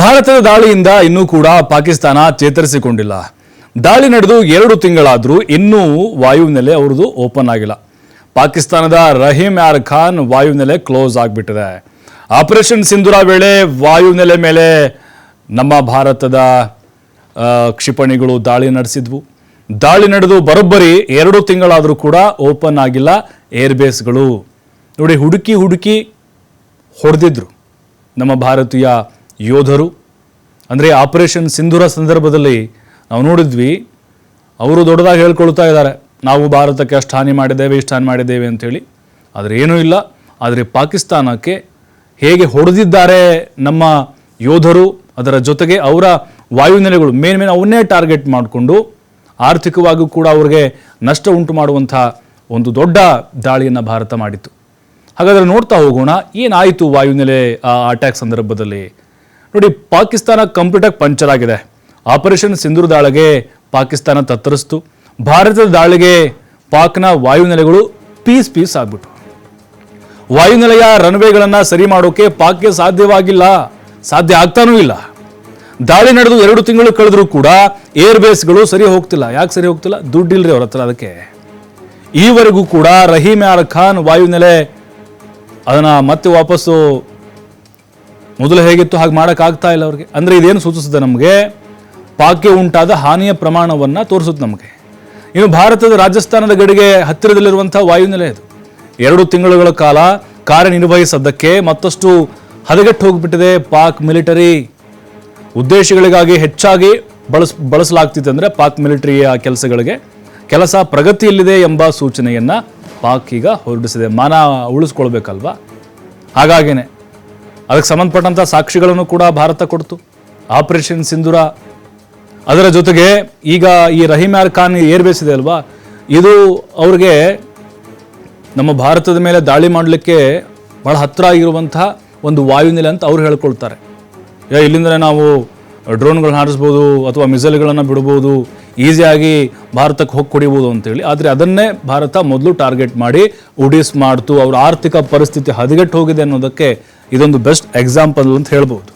ಭಾರತದ ದಾಳಿಯಿಂದ ಇನ್ನೂ ಕೂಡ ಪಾಕಿಸ್ತಾನ ಚೇತರಿಸಿಕೊಂಡಿಲ್ಲ. ದಾಳಿ ನಡೆದು 2 ತಿಂಗಳಾದರೂ ಇನ್ನೂ ವಾಯುನೆಲೆ ಅವರದು ಓಪನ್ ಆಗಿಲ್ಲ. ಪಾಕಿಸ್ತಾನದ ರಹೀಮ್ ಯಾರ್ ಖಾನ್ ವಾಯುನೆಲೆ ಕ್ಲೋಸ್ ಆಗಿಬಿಟ್ಟಿದೆ. ಆಪರೇಷನ್ ಸಿಂಧೂರ ವೇಳೆ ವಾಯುನೆಲೆ ಮೇಲೆ ನಮ್ಮ ಭಾರತದ ಕ್ಷಿಪಣಿಗಳು ದಾಳಿ ನಡೆಸಿದ್ವು. ದಾಳಿ ನಡೆದು ಬರೋಬ್ಬರಿ 2 ತಿಂಗಳಾದರೂ ಕೂಡ ಓಪನ್ ಆಗಿಲ್ಲ ಏರ್ಬೇಸ್ಗಳು. ನೋಡಿ, ಹುಡುಕಿ ಹೊಡೆದಿದ್ರು ನಮ್ಮ ಭಾರತೀಯ ಯೋಧರು. ಅಂದರೆ ಆಪರೇಷನ್ ಸಿಂಧೂರ ಸಂದರ್ಭದಲ್ಲಿ ನಾವು ನೋಡಿದ್ವಿ, ಅವರು ದೊಡ್ಡದಾಗಿ ಹೇಳ್ಕೊಳ್ತಾ ಇದ್ದಾರೆ, ನಾವು ಭಾರತಕ್ಕೆ ಅಷ್ಟು ಹಾನಿ ಮಾಡಿದ್ದೇವೆ, ಇಷ್ಟು ಹಾನಿ ಮಾಡಿದ್ದೇವೆ ಅಂಥೇಳಿ. ಆದರೆ ಏನೂ ಇಲ್ಲ. ಆದರೆ ಪಾಕಿಸ್ತಾನಕ್ಕೆ ಹೇಗೆ ಹೊಡೆದಿದ್ದಾರೆ ನಮ್ಮ ಯೋಧರು, ಅದರ ಜೊತೆಗೆ ಅವರ ವಾಯುನೆಲೆಗಳು ಮೇನ್ ಅವನ್ನೇ ಟಾರ್ಗೆಟ್ ಮಾಡಿಕೊಂಡು ಆರ್ಥಿಕವಾಗಿಯೂ ಕೂಡ ಅವ್ರಿಗೆ ನಷ್ಟ ಉಂಟು ಮಾಡುವಂಥ ಒಂದು ದೊಡ್ಡ ದಾಳಿಯನ್ನು ಭಾರತ ಮಾಡಿತ್ತು. ಹಾಗಾದರೆ ನೋಡ್ತಾ ಹೋಗೋಣ, ಏನಾಯಿತು ವಾಯುನೆಲೆ ಅಟ್ಯಾಕ್ ಸಂದರ್ಭದಲ್ಲಿ. ನೋಡಿ, ಪಾಕಿಸ್ತಾನ ಕಂಪ್ಲೀಟಾಗಿ ಪಂಚರ್ ಆಗಿದೆ. ಆಪರೇಷನ್ ಸಿಂಧೂರ್ ದಾಳಿಗೆ ಪಾಕಿಸ್ತಾನ ತತ್ತರಿಸ್ತು. ಭಾರತದ ದಾಳಿಗೆ ಪಾಕ್ನ ವಾಯುನೆಲೆಗಳು ಪೀಸ್ ಆಗ್ಬಿಟ್ಟು. ವಾಯುನೆಲೆಯ ರನ್ವೇಗಳನ್ನು ಸರಿ ಮಾಡೋಕೆ ಪಾಕ್ಗೆ ಸಾಧ್ಯವಾಗಿಲ್ಲ, ಸಾಧ್ಯ ಆಗ್ತಾನೂ ಇಲ್ಲ. ದಾಳಿ ನಡೆದು 2 ತಿಂಗಳು ಕಳೆದರೂ ಕೂಡ ಏರ್ಬೇಸ್ಗಳು ಸರಿ ಹೋಗ್ತಿಲ್ಲ. ಯಾಕೆ ಸರಿ ಹೋಗ್ತಿಲ್ಲ? ದುಡ್ಡಿಲ್ರಿ ಅವ್ರ ಹತ್ರ. ಅದಕ್ಕೆ ಈವರೆಗೂ ಕೂಡ ರಹೀಮ್ ಯಾರ್ ಖಾನ್ ವಾಯುನೆಲೆ ಅದನ್ನು ಮತ್ತೆ ವಾಪಸ್ಸು ಮೊದಲು ಹೇಗಿತ್ತು ಹಾಗೆ ಮಾಡೋಕ್ಕಾಗ್ತಾ ಇಲ್ಲ ಅವ್ರಿಗೆ. ಅಂದರೆ ಇದೇನು ಸೂಚಿಸುತ್ತೆ ನಮಗೆ? ಪಾಕ್ಗೆ ಉಂಟಾದ ಹಾನಿಯ ಪ್ರಮಾಣವನ್ನು ತೋರಿಸುತ್ತೆ ನಮಗೆ. ಇನ್ನು ಭಾರತದ ರಾಜಸ್ಥಾನದ ಗಡಿಗೆ ಹತ್ತಿರದಲ್ಲಿರುವಂಥ ವಾಯುನೆಲೆ ಇದು 2 ತಿಂಗಳುಗಳ ಕಾಲ ಕಾರ್ಯನಿರ್ವಹಿಸೋದಕ್ಕೆ ಮತ್ತಷ್ಟು ಹದಗೆಟ್ಟು ಹೋಗಿಬಿಟ್ಟಿದೆ. ಪಾಕ್ ಮಿಲಿಟರಿ ಉದ್ದೇಶಗಳಿಗಾಗಿ ಹೆಚ್ಚಾಗಿ ಬಳಸಲಾಗ್ತಿತ್ತು. ಅಂದರೆ ಪಾಕ್ ಮಿಲಿಟರಿಯ ಕೆಲಸ ಪ್ರಗತಿಯಲ್ಲಿದೆ ಎಂಬ ಸೂಚನೆಯನ್ನು ಪಾಕ್ ಈಗ ಹೊರಡಿಸಿದೆ. ಮಾನ ಉಳಿಸ್ಕೊಳ್ಬೇಕಲ್ವಾ? ಹಾಗಾಗಿನೇ ಅದಕ್ಕೆ ಸಂಬಂಧಪಟ್ಟಂಥ ಸಾಕ್ಷಿಗಳನ್ನು ಕೂಡ ಭಾರತ ಕೊಡ್ತು. ಆಪರೇಷನ್ ಸಿಂಧೂರ, ಅದರ ಜೊತೆಗೆ ಈಗ ಈ ರಹೀಮ್ ಯಾರ್ ಖಾನ್ ಏರ್ಬೇಸ್ ಇದೆ ಅಲ್ವಾ, ಇದು ಅವ್ರಿಗೆ ನಮ್ಮ ಭಾರತದ ಮೇಲೆ ದಾಳಿ ಮಾಡಲಿಕ್ಕೆ ಬಹಳ ಹತ್ತಿರ ಆಗಿರುವಂತಹ ಒಂದು ವಾಯುನೆಲೆ ಅಂತ ಅವ್ರು ಹೇಳ್ಕೊಳ್ತಾರೆ. ಇಲ್ಲಿಂದಲೇ ನಾವು ಡ್ರೋನ್ಗಳನ್ನ ಹಾರಿಸ್ಬೋದು ಅಥವಾ ಮಿಸೈಲ್ಗಳನ್ನು ಬಿಡ್ಬೋದು, ಈಸಿಯಾಗಿ ಭಾರತಕ್ಕೆ ಹೋಗಿ ಕೊಡಿಬೋದು ಅಂತೇಳಿ. ಆದರೆ ಅದನ್ನೇ ಭಾರತ ಮೊದಲು ಟಾರ್ಗೆಟ್ ಮಾಡಿ ಉಡೀಸ್ ಮಾಡ್ತು. ಅವ್ರ ಆರ್ಥಿಕ ಪರಿಸ್ಥಿತಿ ಹದಗೆಟ್ಟು ಹೋಗಿದೆ ಅನ್ನೋದಕ್ಕೆ ಇದೊಂದು ಬೆಸ್ಟ್ ಎಕ್ಸಾಂಪಲ್ ಅಂತ ಹೇಳ್ಬೋದು.